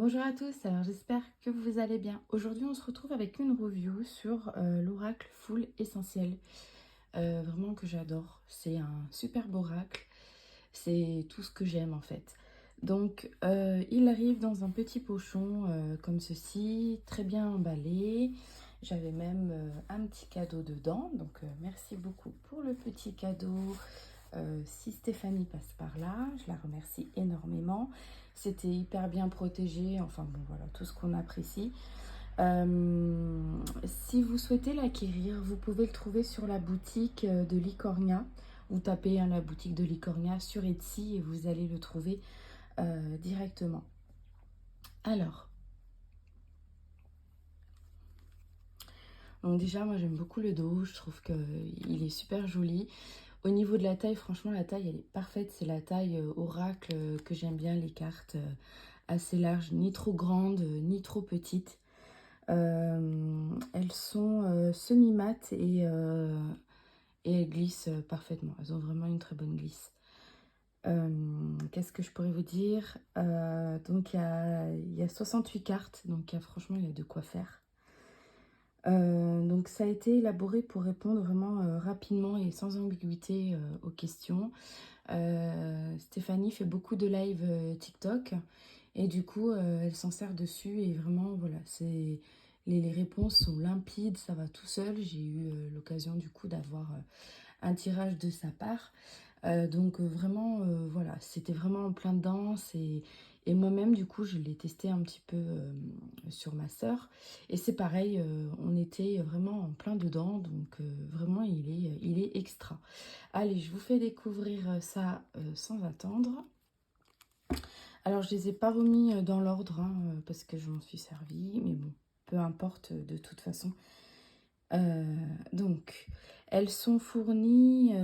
Bonjour à tous, alors j'espère que vous allez bien. Aujourd'hui on se retrouve avec une review sur l'oracle Foule Essentiel. Vraiment que j'adore, c'est un superbe oracle, c'est tout ce que j'aime en fait. Donc il arrive dans un petit pochon comme ceci, très bien emballé. J'avais même un petit cadeau dedans, donc merci beaucoup pour le petit cadeau. Si Stéphanie passe par là, je la remercie énormément. C'était hyper bien protégé, enfin bon voilà, tout ce qu'on apprécie. Si vous souhaitez l'acquérir, vous pouvez le trouver sur la boutique de Licornia. Vous tapez la boutique de Licornia sur Etsy et vous allez le trouver directement. Alors, donc déjà moi j'aime beaucoup le dos, je trouve qu'il est super joli. Au niveau de la taille, franchement la taille elle est parfaite, c'est la taille oracle que j'aime bien, les cartes assez larges, ni trop grandes, ni trop petites. Elles sont semi-mat et elles glissent parfaitement, elles ont vraiment une très bonne glisse. Qu'est-ce que je pourrais vous dire? Donc il y a 68 cartes, donc franchement il y a de quoi faire. Donc ça a été élaboré pour répondre vraiment rapidement et sans ambiguïté aux questions. Stéphanie fait beaucoup de live TikTok et du coup elle s'en sert dessus et vraiment voilà, les réponses sont limpides, ça va tout seul. J'ai eu l'occasion du coup d'avoir un tirage de sa part. Donc vraiment voilà, c'était vraiment en plein dedans. Et moi-même du coup je l'ai testé un petit peu sur ma sœur et c'est pareil, on était vraiment en plein dedans, donc vraiment il est extra. Allez, je vous fais découvrir ça sans attendre. Alors je les ai pas remis dans l'ordre parce que je m'en suis servi, mais bon, peu importe de toute façon. Donc, elles sont fournies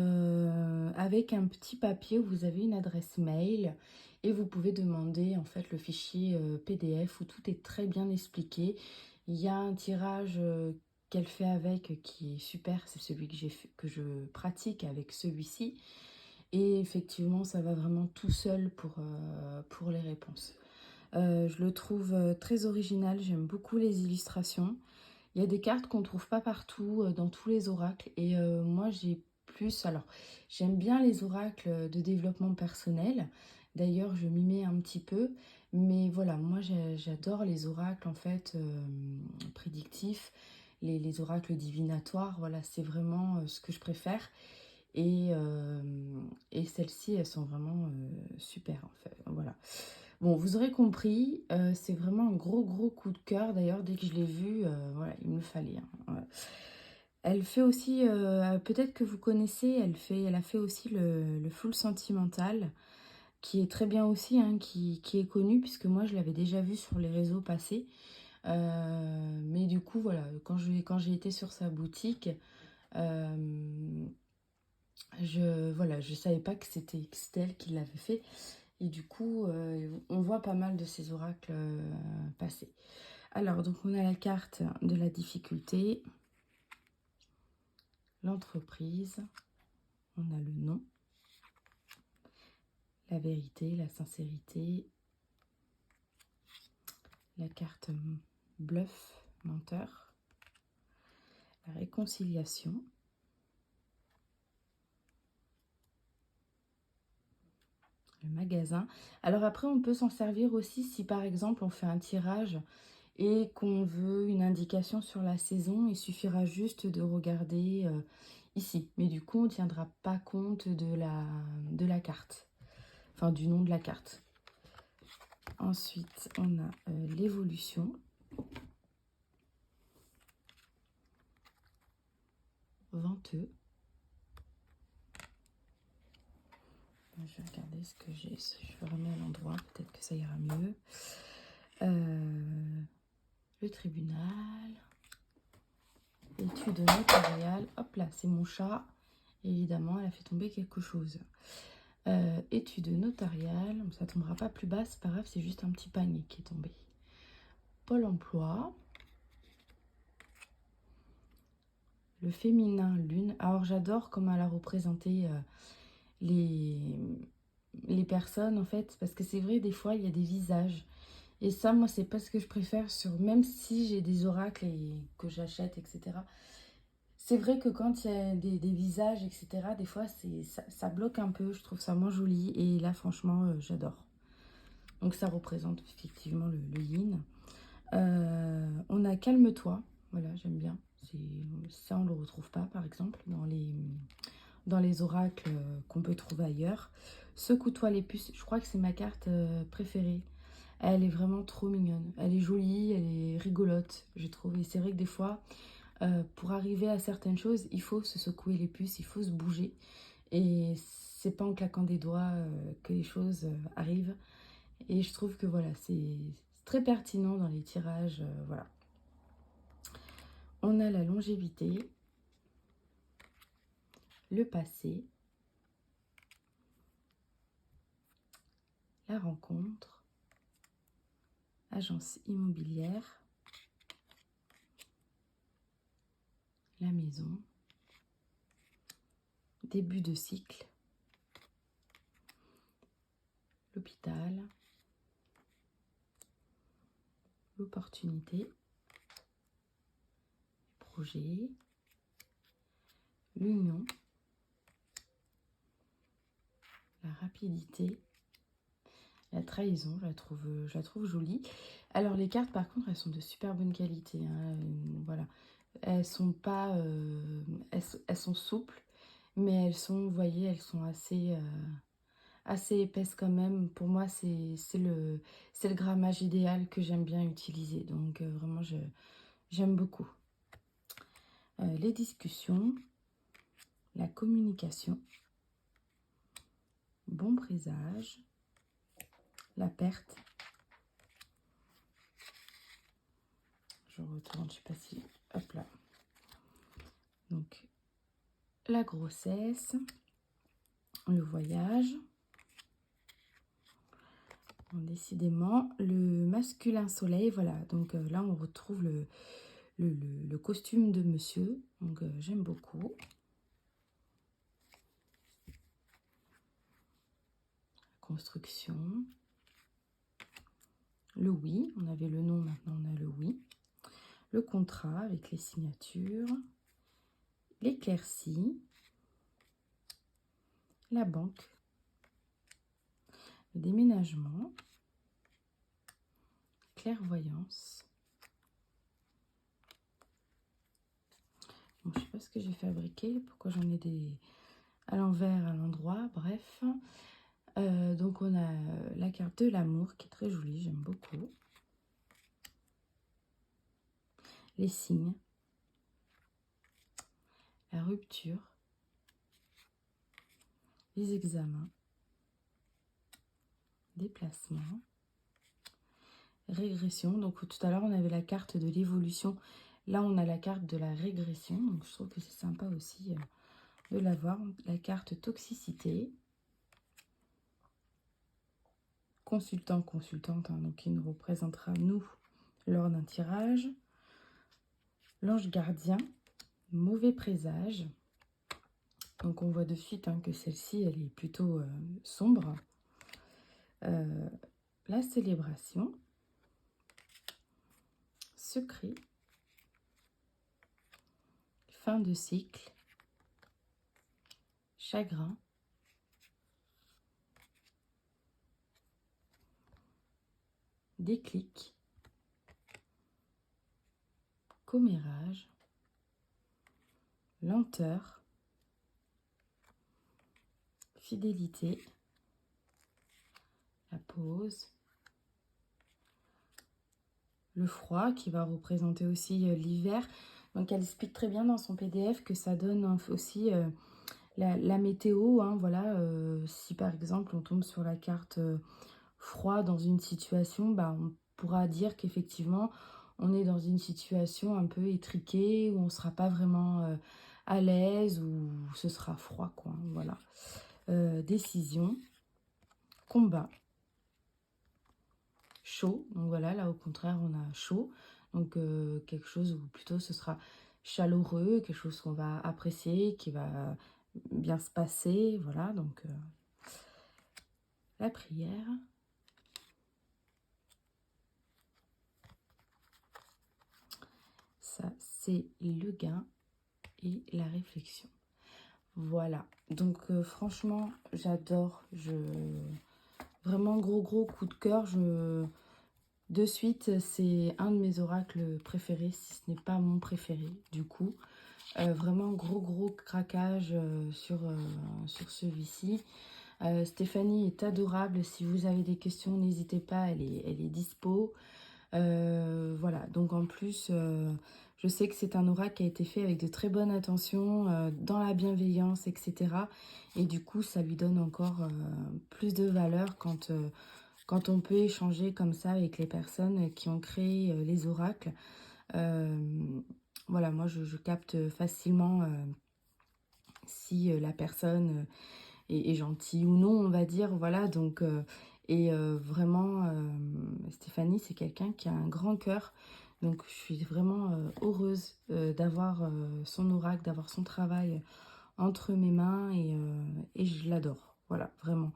avec un petit papier où vous avez une adresse mail et vous pouvez demander en fait le fichier PDF où tout est très bien expliqué. Il y a un tirage qu'elle fait avec qui est super, c'est celui que j'ai fait, que je pratique avec celui-ci. Et effectivement, ça va vraiment tout seul pour les réponses. Je le trouve très original, j'aime beaucoup les illustrations. Il y a des cartes qu'on ne trouve pas partout, dans tous les oracles. Et moi, j'ai plus... Alors, j'aime bien les oracles de développement personnel. D'ailleurs, je m'y mets un petit peu. Mais voilà, moi, j'adore les oracles, en fait, prédictifs. Les oracles divinatoires, voilà, c'est vraiment ce que je préfère. Et celles-ci, elles sont vraiment super, en fait. Voilà. Bon, vous aurez compris, c'est vraiment un gros coup de cœur. D'ailleurs, dès que je l'ai vu, voilà, il me fallait. Ouais. Elle fait aussi, peut-être que vous connaissez, elle a fait aussi le full sentimental, qui est très bien aussi, hein, qui est connu, puisque moi je l'avais déjà vu sur les réseaux passés. Mais du coup, voilà, quand j'ai été sur sa boutique, euh, voilà, je savais pas que c'était elle qui l'avait fait. Et du coup, on voit pas mal de ces oracles passer. Alors, donc on a la carte de la difficulté, l'entreprise, on a le nom, la vérité, la sincérité, la carte bluff, menteur, la réconciliation, le magasin. Alors après, on peut s'en servir aussi si par exemple on fait un tirage et qu'on veut une indication sur la saison. Il suffira juste de regarder ici. Mais du coup, on ne tiendra pas compte de la carte, enfin du nom de la carte. Ensuite, on a l'évolution, venteux. Je vais regarder ce que j'ai. Je vais remettre à l'endroit, peut-être que ça ira mieux. Le tribunal, étude notariale. Hop là, c'est mon chat. Évidemment, elle a fait tomber quelque chose. Étude notariale, ça tombera pas plus bas, c'est pas grave, c'est juste un petit panier qui est tombé. Pôle emploi. Le féminin, lune. Alors j'adore comment elle a représenté les personnes en fait, parce que c'est vrai, des fois il y a des visages. Et ça, moi, c'est pas ce que je préfère sur... Même si j'ai des oracles et que j'achète, etc. C'est vrai que quand il y a des visages, etc., des fois, ça bloque un peu. Je trouve ça moins joli. Et là, franchement, j'adore. Donc, ça représente effectivement le yin. On a Calme-toi. Voilà, j'aime bien. Ça, on ne le retrouve pas, par exemple, dans les oracles qu'on peut trouver ailleurs. Secoue-toi les puces. Je crois que c'est ma carte préférée. Elle est vraiment trop mignonne. Elle est jolie, elle est rigolote, je trouve. Et c'est vrai que des fois, pour arriver à certaines choses, il faut se secouer les puces, il faut se bouger. Et c'est pas en claquant des doigts que les choses arrivent. Et je trouve que voilà, c'est très pertinent dans les tirages. Voilà. On a la longévité, le passé, la rencontre, agence immobilière, la maison, début de cycle, l'hôpital, l'opportunité, projet, l'union, la rapidité, la trahison, je la trouve jolie. Alors les cartes par contre, elles sont de super bonne qualité, hein, voilà. Elles sont pas, elles sont souples, mais elles sont, vous voyez, elles sont assez épaisses quand même. Pour moi, c'est le grammage idéal que j'aime bien utiliser. Donc vraiment, j'aime beaucoup. Les discussions, la communication, bon présage, la perte. Je retourne, je sais pas si... Hop là. Donc, la grossesse, le voyage. Bon, décidément, le masculin soleil, voilà. Donc là, on retrouve le costume de monsieur. Donc, j'aime beaucoup. Construction. Le oui, on avait le non, maintenant on a le oui. Le contrat avec les signatures. L'éclaircie. La banque. Le déménagement. Clairvoyance. Bon, je ne sais pas ce que j'ai fabriqué, pourquoi j'en ai des à l'envers, à l'endroit, bref. Donc on a la carte de l'amour qui est très jolie, j'aime beaucoup. Les signes. La rupture. Les examens. Déplacement. Régression. Donc tout à l'heure on avait la carte de l'évolution. Là on a la carte de la régression. Donc je trouve que c'est sympa aussi de l'avoir. La carte toxicité. Consultant, consultante, hein, donc qui nous représentera nous lors d'un tirage. L'ange gardien. Mauvais présage. Donc on voit de suite hein, que celle-ci, elle est plutôt sombre. La célébration. Secret. Fin de cycle. Chagrin. Déclic. Commérage. Lenteur. Fidélité. La pause. Le froid qui va représenter aussi l'hiver. Donc elle explique très bien dans son PDF que ça donne aussi la météo. Hein, voilà, si par exemple on tombe sur la carte froid dans une situation, bah, on pourra dire qu'effectivement on est dans une situation un peu étriquée, où on ne sera pas vraiment à l'aise, où ce sera froid, quoi. Voilà. Décision. Combat. Chaud, donc voilà, là au contraire on a chaud, donc quelque chose où plutôt ce sera chaleureux, quelque chose qu'on va apprécier, qui va bien se passer, voilà, donc la prière, ça, c'est le gain et la réflexion. Voilà, donc franchement, j'adore. Vraiment gros coup de cœur. De suite, c'est un de mes oracles préférés, si ce n'est pas mon préféré, du coup. Vraiment gros craquage sur celui-ci. Stéphanie est adorable. Si vous avez des questions, n'hésitez pas, elle est dispo. Voilà, donc en plus, je sais que c'est un oracle qui a été fait avec de très bonnes intentions, dans la bienveillance, etc. Et du coup, ça lui donne encore plus de valeur quand on peut échanger comme ça avec les personnes qui ont créé les oracles. Euh, voilà, moi je capte facilement si la personne est gentille ou non, on va dire. Voilà, donc, vraiment, Stéphanie, c'est quelqu'un qui a un grand cœur. Donc, je suis vraiment heureuse d'avoir son oracle, d'avoir son travail entre mes mains et je l'adore. Voilà, vraiment.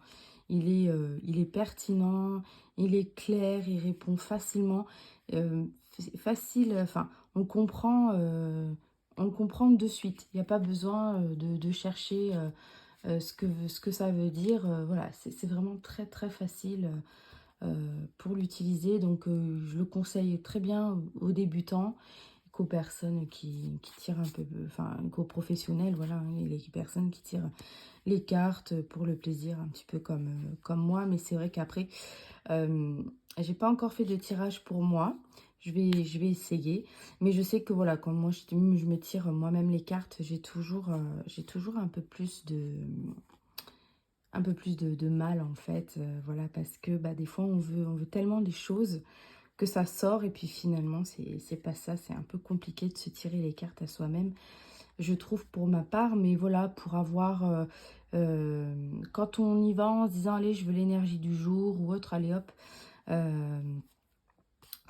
Il est pertinent, il est clair, il répond facilement. C'est facile, enfin, on le comprend de suite. Il n'y a pas besoin de chercher ce que ça veut dire. Voilà, c'est vraiment très facile pour l'utiliser. Donc, je le conseille très bien aux débutants, qu'aux personnes qui tirent un peu, enfin, qu'aux professionnels, voilà, hein, les personnes qui tirent les cartes pour le plaisir, un petit peu comme moi. Mais c'est vrai qu'après, j'ai pas encore fait de tirage pour moi. Je vais essayer. Mais je sais que voilà, quand moi je me tire moi-même les cartes, j'ai toujours un peu plus de mal en fait. Voilà, parce que bah, des fois on veut tellement des choses que ça sort et puis finalement c'est pas ça. C'est un peu compliqué de se tirer les cartes à soi-même, je trouve, pour ma part. Mais voilà, pour avoir quand on y va en se disant allez, je veux l'énergie du jour ou autre, allez hop, euh,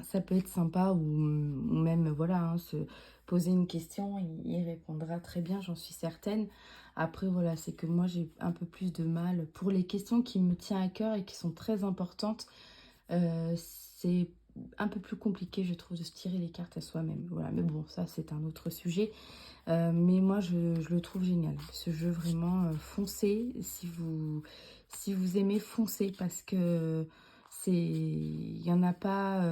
ça peut être sympa. Ou même voilà, hein, se poser une question, il répondra très bien, j'en suis certaine. Après voilà, c'est que moi j'ai un peu plus de mal pour les questions qui me tiennent à cœur et qui sont très importantes. C'est un peu plus compliqué, je trouve, de se tirer les cartes à soi-même. Voilà, mais bon, ça c'est un autre sujet. Mais moi je le trouve génial, ce jeu. Vraiment, foncez si vous aimez, foncez, parce que il y en a pas,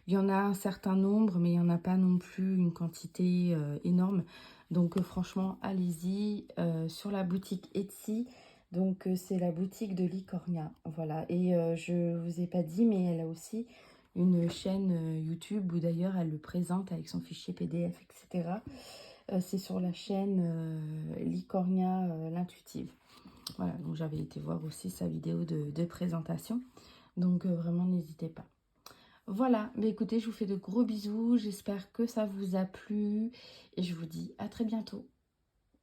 il y en a un certain nombre, mais il n'y en a pas non plus une quantité énorme. Donc franchement, allez-y sur la boutique Etsy. Donc c'est la boutique de Licornia, voilà. Et je vous ai pas dit, mais elle a aussi une chaîne YouTube où d'ailleurs elle le présente avec son fichier PDF, etc. C'est sur la chaîne Licornia l'intuitive. Voilà, donc j'avais été voir aussi sa vidéo de présentation. Donc vraiment, n'hésitez pas. Voilà, mais écoutez, je vous fais de gros bisous. J'espère que ça vous a plu et je vous dis à très bientôt.